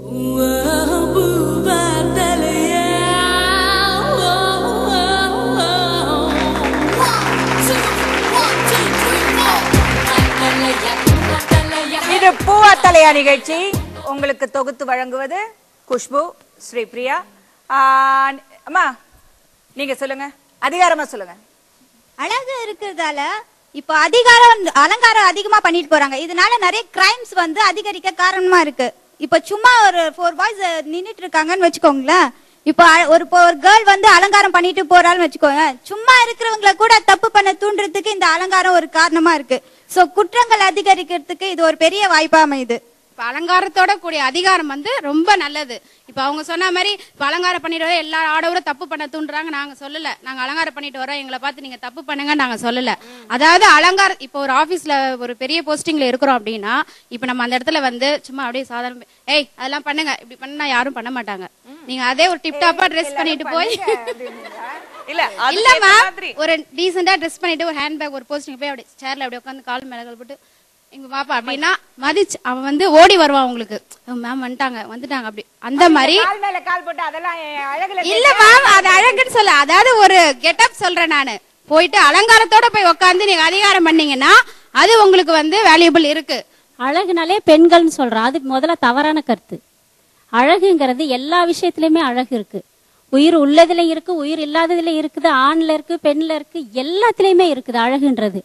இது பூவா தலையா நிகழ்ச்சி. உங்களுக்கு தொகுத்து வழங்குவது குஷ்பு, ஸ்ரீபிரியா. அம்மா நீங்க சொல்லுங்க, அதிகாரமா சொல்லுங்க. அழகு இருக்கிறதால இப்போ அலங்காரம் அதிகமா பண்ணிட்டு போறாங்க. இதனால நிறைய கிரைம்ஸ் வந்து அதிகரிக்க காரணமா இருக்கு. இப்ப சும்மா ஒரு 4 பாய்ஸ் நின்னுட்டு இருக்காங்கன்னு வச்சுக்கோங்களேன். இப்போ ஒரு கேர்ள் வந்து அலங்காரம் பண்ணிட்டு போறான்னு வச்சுக்கோங்க. சும்மா இருக்கிறவங்களை கூட தப்பு பண்ண தூண்டுறதுக்கு இந்த அலங்காரம் ஒரு காரணமா இருக்கு. சோ குற்றங்கள் அதிகரிக்கிறதுக்கு இது ஒரு பெரிய வாய்ப்பா அமையுது. இப்ப அலங்காரத்தோட கூடிய அதிகாரம் வந்து ரொம்ப நல்லது. இப்ப அவங்க சொன்ன மாதிரி இப்ப அலங்காரம் பண்ணிட்டு வர எல்லா ஆடவரும் தப்பு பண்ண தூண்டுறாங்க. நாங்க சொல்லல, நாங்க அலங்காரம் பண்ணிட்டு வரோம், எங்களை பார்த்து நீங்க தப்பு பண்ணுங்க நாங்க சொல்லல. அதாவது அலங்காரம் இப்ப ஒரு ஆபீஸ்ல ஒரு பெரிய போஸ்டிங்ல இருக்கிறோம் அப்படின்னா, இப்ப நம்ம அந்த இடத்துல வந்து சும்மா அப்படியே சாதாரண ஏய் அதெல்லாம் பண்ணுங்க இப்படி பண்ணா யாரும் பண்ண மாட்டாங்க. நீங்க அதே ஒரு டிப்டாப்பா ட்ரெஸ் பண்ணிட்டு போய் இல்ல மேம் ஒரு டீசெண்டா ட்ரெஸ் பண்ணிட்டு ஒரு ஹேண்ட்பேக் ஒரு போஸ்டிங் போய் அப்படியே சேர்ல அப்படியே உட்காந்து கால் மேல போட்டு எங்க பாப்பா அப்படின்னா மதிச்சு அவன் வந்து ஓடி வருவான். உங்களுக்கு மேம் வந்துட்டாங்க அப்படி அந்த மாதிரி இல்ல மேம் அது அழகுன்னு சொல்ல, அதாவது ஒரு கெட்டப் சொல்றேன் நானு. போயிட்டு அலங்காரத்தோட போய் உட்காந்து நீங்க அதிகாரம் பண்ணீங்கன்னா அது உங்களுக்கு வந்து வேல்யூபிள் இருக்கு. அழகுனாலே பெண்கள்னு சொல்றோம், அது முதல்ல தவறான கருத்து. அழகுங்கிறது எல்லா விஷயத்திலயுமே அழகு இருக்கு. உயிர் உள்ளதுல இருக்கு, உயிர் இல்லாததுல இருக்குது, ஆண்ல இருக்கு, பெண்ல இருக்கு, எல்லாத்திலயுமே இருக்குது அழகுன்றது.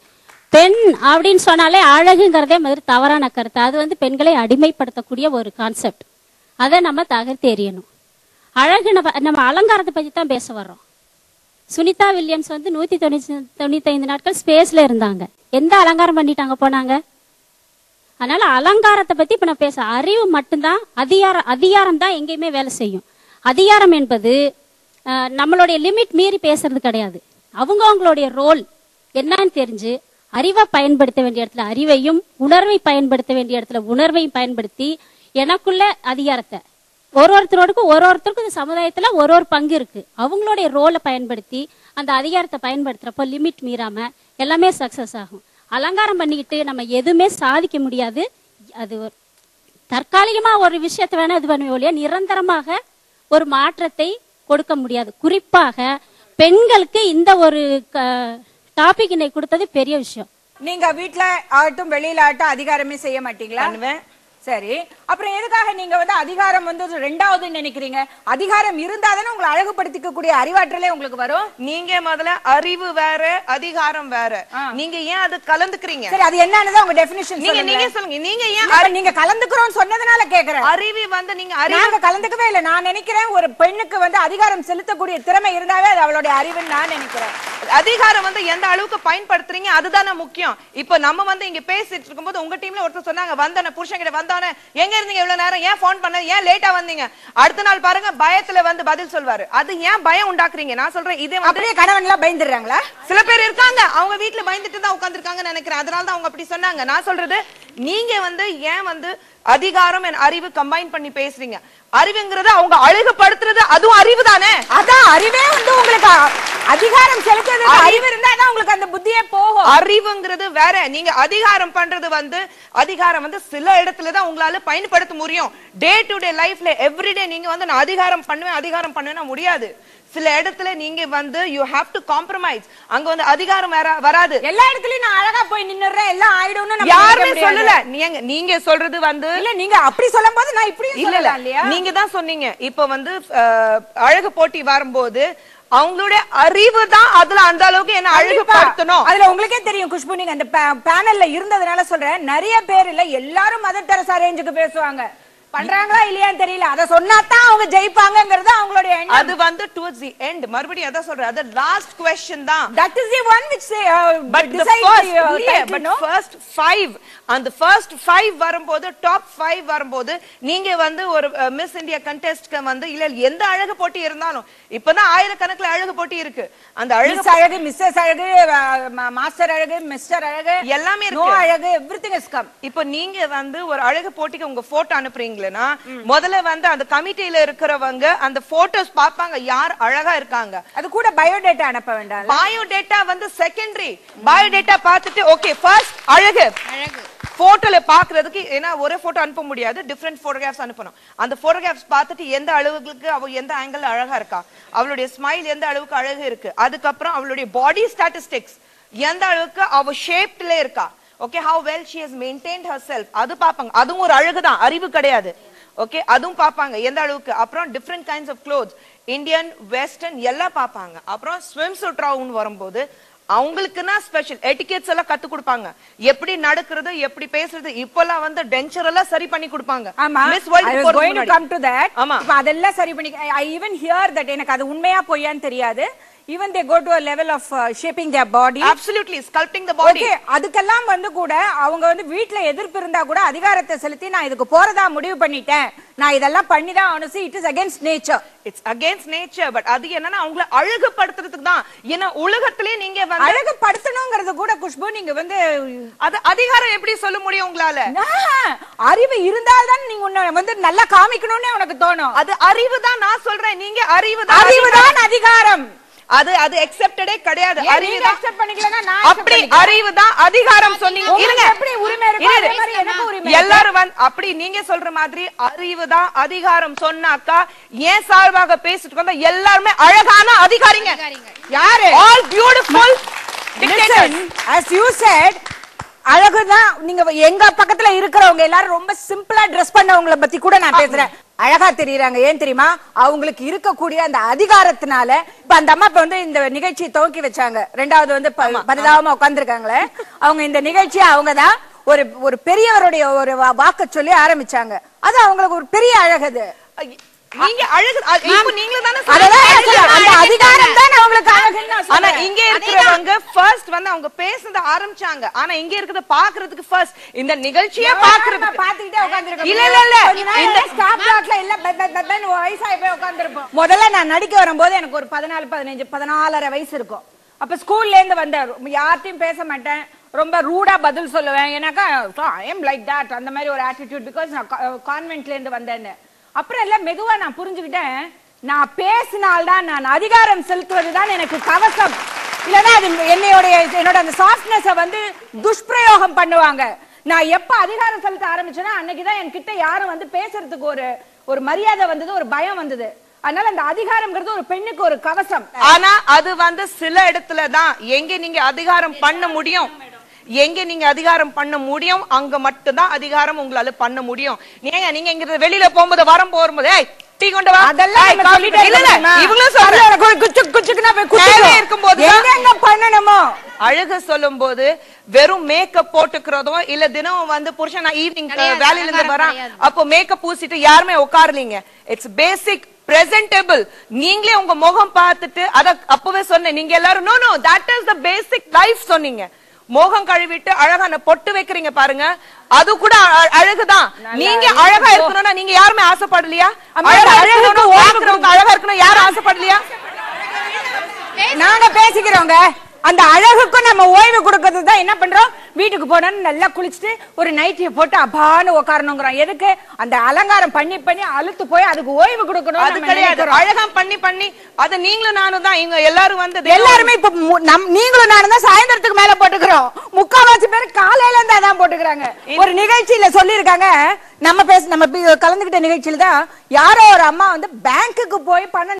பெண் அப்படின்னு சொன்னாலே அழகுங்கிறதே மாதிரி தவறான கருத்து. அது வந்து பெண்களை அடிமைப்படுத்தக்கூடிய ஒரு கான்செப்ட். அதை நம்ம தகர்த்து எறியணும். அழகு நம்ம அலங்காரத்தை பத்தி தான் பேச வர்றோம். சுனிதா வில்லியம்ஸ் வந்து 195 நாட்கள் ஸ்பேஸ்ல இருந்தாங்க. எந்த அலங்காரம் பண்ணிட்டாங்க போனாங்க? அதனால அலங்காரத்தை பத்தி இப்ப நான் பேச, அறிவு மட்டும்தான் அதிகாரம் தான் எங்கேயுமே வேலை செய்யும். அதிகாரம் என்பது நம்மளுடைய லிமிட் மீறி பேசுறது கிடையாது. அவங்களுடைய ரோல் என்னன்னு தெரிஞ்சு அறிவை பயன்படுத்த வேண்டிய இடத்துல அறிவையும், உணர்வை பயன்படுத்த வேண்டிய இடத்துல உணர்வையும் பயன்படுத்தி எனக்குள்ள அதிகாரத்தை ஒருத்தருக்கும் இந்த சமுதாயத்துல ஒரு பங்கு இருக்கு. அவங்களுடைய ரோலை பயன்படுத்தி அந்த அதிகாரத்தை பயன்படுத்துறப்போ லிமிட் மீறாம எல்லாமே சக்சஸ் ஆகும். அலங்காரம் பண்ணிக்கிட்டு நம்ம எதுவுமே சாதிக்க முடியாது. அது தற்காலிகமா ஒரு விஷயத்த வேணா இது பண்ணுவோம் இல்லையா, நிரந்தரமாக ஒரு மாற்றத்தை கொடுக்க முடியாது. குறிப்பாக பெண்களுக்கு இந்த ஒரு டாபிக் இன்னைக்கு கொடுத்தது பெரிய விஷயம். நீங்க வீட்டுல ஆகட்டும் வெளியில ஆகட்டும் அதிகாரமே செய்ய மாட்டீங்களா? சரி, அப்புறம் எதுக்காக நீங்க வந்து அதிகாரம் வந்து ரெண்டாவது நினைக்கிறீங்க? அதிகாரம் இருந்தா தானே உங்களை அழகுபடுத்திக்க கூடிய அறிவாற்றலே உங்களுக்கு வரும். நீங்க முதல்ல அறிவு வேற அதிகாரம் வேற, நீங்க ஏன் அது கலந்துக்கிறீங்க? சரி, அது என்னன்னு உங்க டெஃபினிஷன் நீங்க சொல்லுங்க. நீங்க ஏன் நீங்க கலந்துக்கிறோம் சொன்னதுனால கேக்குறேன். அறிவு வந்து நீங்க நாங்க கலந்துக்கவே இல்லை. நான் நினைக்கிறேன் ஒரு பெண்ணுக்கு வந்து அதிகாரம் செலுத்தக்கூடிய திறமை இருந்தாவே அது அவளுடைய அறிவுன்னு நான் நினைக்கிறேன். அதிகாரம் வந்து எந்த அளவுக்கு பயன்படுத்துறீங்க அதுதானே முக்கியம். இப்ப நம்ம வந்து இங்க பேசிட்டு இருக்கும்போது உங்க டீம்ல ஒருத்தர் சொன்னாங்க, வந்தானே புருஷன் கிட்ட வந்தானே, எங்க இருந்தீங்க இவ்வளவு நேரம், ஏன் போன் பண்ண, ஏன் லேட்டா வந்தீங்க? அடுத்த நாள் பாருங்க பயத்துல வந்து பதில் சொல்வாரு. அது ஏன் பயம் உண்டாக்குறீங்க? நான் சொல்றேன் இதே அப்படியே கணவன் எல்லாம் பயந்துடுறாங்களா? சில பேர் இருக்காங்க, அவங்க வீட்டுல பயந்துட்டு தான் உட்கார்ந்துருக்காங்கன்னு நினைக்கிறேன். அதனாலதான் அவங்க அப்படி சொன்னாங்க. நான் சொல்றது நீங்க வந்து ஏன் வந்து அதிகாரம் என் அறிவு கம்பைன் பண்ணி பேசுறீங்க? அறிவுங்கிறது அவங்க அழகுபடுத்துறது அதுவும் அறிவு தானே. அதான் அறிவே வந்து உங்களுக்கு அதிகாரம் செலுத்துறது அறிவு இருந்தா தான் உங்களுக்கு அந்த புத்தியே போகும். அறிவுங்கிறது வேற. நீங்க அதிகாரம் பண்றது வந்து அதிகாரம் வந்து சில இடத்துலதான் உங்களால பயன்படுத்த முடியும். டே டு டே லைஃப்ல எவ்ரிடே நீங்க வந்து நான் அதிகாரம் பண்ணுவேன் முடியாது. சில இடத்துல நீங்க வந்து you have to compromise. அங்க வந்து அதிகாரம் வராது. எல்லா இடத்துலயும் நான் அழகா போய் நின்னுறேன் எல்லாம் ஆயிடும்னு நம்ம யாருமே சொல்லல. நீங்க சொல்றது வந்து இல்ல, நீங்க அப்படி சொல்லும்போது நான் இப்படி சொல்லல இல்லையா? நீங்க தான் சொன்னீங்க. இப்ப வந்து அழகு போட்டி வரும்போது அவங்களுடைய அறிவு தான் அதுல அந்த அளவுக்கு என்ன அழகுபடுத்தணும். அதுல உங்களுக்கே தெரியும் குஷ்பு, நீங்க அந்த பேனல்ல இருந்ததுனால சொல்றேன், நிறைய பேர் இல்ல எல்லாரும் மதர் தெரசா ரேஞ்சுக்கு பேசுவாங்க. பண்றாங்களா இல்லையான்னு தெரியல. அத சொன்னாதான் அவங்க ஜெயிப்பாங்கங்கிறது அவங்களுடைய எண்ணம். அது வந்து towards the end மறுபடியும் அத சொல்றேன், அது லாஸ்ட் क्वेश्चन தான். That is the one which say but first 5 and the first 5 வரும்போது டாப் 5 வரும்போது நீங்க வந்து ஒரு மிஸ் இந்தியா கண்டெஸ்ட்க்கு வந்து இல்ல எந்த அழகு போட்டி இருந்தாலும் இப்பதான் ஆயிரக்கணக்கில் அழகு போட்டி இருக்கு. அந்த அழகு மிஸ்ஸஸ் அழகு, மாஸ்டர் அழகு, மிஸ்டர் அழகு எல்லாமே இருக்கு. நோ அழகு, everything is come. இப்போ நீங்க வந்து ஒரு அழகு போட்டிக்கு உங்க போட்டோ அனுப்புறீங்க. பாத்தீங்கன்னா முதல்ல வந்து அந்த கமிட்டியில இருக்கிறவங்க அந்த போட்டோஸ் பாப்பாங்க யார் அழகா இருக்காங்க. அது கூட பயோடேட்டா அனுப்ப வேண்டாம். பயோடேட்டா வந்து செகண்டரி. பயோடேட்டா பார்த்துட்டு ஓகே ஃபர்ஸ்ட் அழகு போட்டோல பாக்குறதுக்கு ஏன்னா ஒரே போட்டோ அனுப்ப முடியாது, டிஃபரெண்ட் போட்டோகிராஃப்ஸ் அனுப்பணும். அந்த போட்டோகிராஃப்ஸ் பார்த்துட்டு எந்த அளவுக்கு அவ எந்த ஆங்கிள் அழகா இருக்கா, அவளுடைய ஸ்மைல் எந்த அளவுக்கு அழகு இருக்கு, அதுக்கப்புறம் அவளுடைய பாடி ஸ்டாட்டிஸ்டிக்ஸ் எந்த அளவுக்கு அவ ஷேப்ல இருக்கா, okay how well she has maintained herself அது பாப்பாங்க. அதுவும் ஒரு அழகுதான், அறிவு கிடையாது. ஓகே அதுவும் பாப்பாங்க எந்த அளவுக்கு. அப்புறம் different kinds of clothes, Indian western எல்லாம் பாப்பாங்க. அப்புறம் ஸ்விம் சூட் ரவுண்ட் வரும்போது அவங்களுக்குன்னா ஸ்பெஷல் எட்டிகெட்ஸ் எல்லாம் கத்து கொடுப்பாங்க, எப்படி நடக்கிறது எப்படி பேசுறது. இப்பெல்லாம் வந்து டென்ச்சர் எல்லாம் சரி பண்ணி கொடுப்பாங்க. Miss world going to come to that. இப்ப அதெல்லாம் சரி பண்ணி I even hear that எனக்கு அது உண்மையா பொய்யான்னு தெரியாது. Even they go to a level of shaping their body. Absolutely, sculpting the body. Okay, அதுக்கெல்லாம் வந்து கூட அவங்க வந்து வீட்ல எதிர்ப்பு இருந்தா கூட அதிகாரத்தை செலுத்தி நான் இதுக்கு போறதா முடிவு பண்ணிட்டேன், நான் இதெல்லாம் பண்ணி தான் ஆகணும். See, it is against nature. It's against nature, but அது என்னன்னா அவங்கள அழகுபடுத்துறதுக்கு தான். ஏன்னா உலகத்திலே நீங்க வந்து அழகுபடுத்தணும்ங்கிறது கூட குஷ்பு நீங்க வந்து அது அதிகாரம் எப்படி சொல்ல முடியும் உங்களால? அறிவு இருந்தால்தான் நீங்க உன்னை வந்து நல்லா காமிக்கணும்னு உனக்கு தோணும். அது அறிவு தான் நான் சொல்றேன். நீங்க அறிவுதான் அதிகாரம். அது அக்செப்டடே கிடையாது. அறிவுதான் அக்செப்ட் பண்ணிக்கலனா நான் அப்படி அறிவுதான் அதிகாரம் சொன்னீங்க. இருங்க, எப்படி உரிமை இருக்கு அதே மாதிரி எனக்கு உரிமை. எல்லாரும் வந்து அப்படி நீங்க சொல்ற மாதிரி அறிவுதான் அதிகாரம் சொன்னாக்கா ஏன் சார்பாக பேசிட்டு வந்தா எல்லாரும் அழகான அதிகாரிங்க. யாரு? all beautiful dictators. As you said, அழகுதான். நீங்க எங்க பக்கத்துல இருக்கிறவங்க எல்லாரும் ரொம்ப சிம்பிளா ட்ரெஸ் பண்ணவங்கள பத்தி கூட நான் பேசுறேன். அழகா தெரியுறாங்க. ஏன் தெரியுமா? அவங்களுக்கு இருக்கக்கூடிய அந்த அதிகாரத்தினால. இப்ப அந்த அம்மா இப்ப வந்து இந்த நிகழ்ச்சியை துவக்கி வச்சாங்க, ரெண்டாவது வந்து பரிதாபமா உட்கார்ந்துருக்காங்களே, அவங்க இந்த நிகழ்ச்சியை அவங்கதான் ஒரு பெரியவருடைய ஒரு வாக்க சொல்லி ஆரம்பிச்சாங்க. அது அவங்களுக்கு ஒரு பெரிய அழகு. நீங்க அழகு இப்போ நீங்களே தான அந்த அதிகாரம் தான் அவங்களுக்கு அழகுன்னு. ஆனா இங்க இருக்கிறவங்க ஃபர்ஸ்ட் வந்து அவங்க பேசத ஆரம்பிச்சாங்க. ஆனா இங்க இருக்கிறத பாக்குறதுக்கு ஃபர்ஸ்ட் இந்த நிகழ்ச்சியை பாக்குறதுக்கு பாத்துக்கிட்டே உட்கார்ந்திருக்கோம். இல்ல இந்த ஸ்டாப் பிளாக்ல இல்ல பப்பன் வயசாய் போய் உட்கார்ந்திருப்போம். முதல்ல நான் நடிக்க வரும்போது எனக்கு ஒரு 14 15 14.5 வயசு இருக்கும். அப்ப ஸ்கூல்ல இருந்து வந்தாரு, யார்ட்டையும் பேச மாட்டேன், ரொம்ப ரூடா பதில் சொல்லுவேன். ஏன்னாக்கா ஐ எம் லைக் தட், அந்த மாதிரி ஒரு ஆட்டிடியூட். பிகாஸ் நான் கான்வென்ட்ல இருந்து வந்தேன்னு. அப்புறம் எல்லாம் மெதுவா நான் புரிஞ்சுக்கிட்டேன், நான் பேசினால்தான், நான் அதிகாரம் செலுத்துவதுதான் எனக்கு கவசம். இல்லன்னா அது என்னோட அந்த சாஃப்ட்னஸை வந்து துஷ்பிரயோகம் பண்ணுவாங்க. நான் எப்ப அதிகாரம் செலுத்த ஆரம்பிச்சேன்னா அன்னைக்குதான் என்கிட்ட யாரும் வந்து பேசுறதுக்கு ஒரு மரியாதை வந்தது, ஒரு பயம் வந்தது. அதனால அந்த அதிகாரம்ங்கிறது ஒரு பெண்ணுக்கு ஒரு கவசம். ஆனா அது வந்து சில இடத்துல தான் எங்க நீங்க அதிகாரம் பண்ண முடியும். எங்க நீங்க அதிகாரம் பண்ண முடியும் அங்க மட்டும்தான் அதிகாரம் உங்களால பண்ண முடியும். நீங்க இங்க வெளியில போகும்போது வரம் போகும்போது டீ கொண்டு வா அதெல்லாம் இவங்களும் பண்ணணுமோ. அழகு சொல்லும் போது வெறும் மேக்கப் போட்டுக்கிறதும் இல்ல தினமும் வந்து புருஷன் ஈவினிங் வேலையில இருந்து வரான் அப்போ மேக்கப் பூசிட்டு யாருமே உட்காரலீங்க. It's basic presentable. நீங்களே உங்க முகம் பார்த்துட்டு அத அப்பவே சொன்னேன். நீங்க எல்லாரும் no that is the basic life சொன்னீங்க. மோகம் கழுவிட்டு அழகான பொட்டு வைக்கிறீங்க பாருங்க, அது கூட அழகுதான். நீங்க அழகா இருக்கணும்னா நீங்க யாருமே ஆசைப்படலையா? அழகா இருக்கணும் யாரும் ஆசைப்படலையா? நாங்க பேசிக்கிறோங்க. அந்த அழகுக்கும் நம்ம ஓய்வு கொடுக்கிறது தான் என்ன பண்றோம், வீட்டுக்கு போனோம்னு நல்லா குளிச்சுட்டு ஒரு நைட்டியை போட்டு அப்பான்னு உட்காரணுங்கிறோம். எதுக்கு? அந்த அலங்காரம் பண்ணி பண்ணி அழுத்து போய் அதுக்கு ஓய்வு கொடுக்கணும். அது கிடையாது, அழகாம் பண்ணி பண்ணி. அது நீங்களும் நானும் தான். இங்க எல்லாரும் வந்து எல்லாருமே இப்ப நீங்களும் நானும் தான் சாயந்தரத்துக்கு மேல போட்டுக்கிறோம். 3/4 பேர் காலையில இருந்து அதான் போட்டுக்கிறாங்க. ஒரு நிகழ்ச்சியில சொல்லிருக்காங்க, நம்ம கலந்துகிட்ட நிகழ்ச்சியில தான் யாரோ ஒரு அம்மா வந்து பேங்க்குக்கு போய் பணம்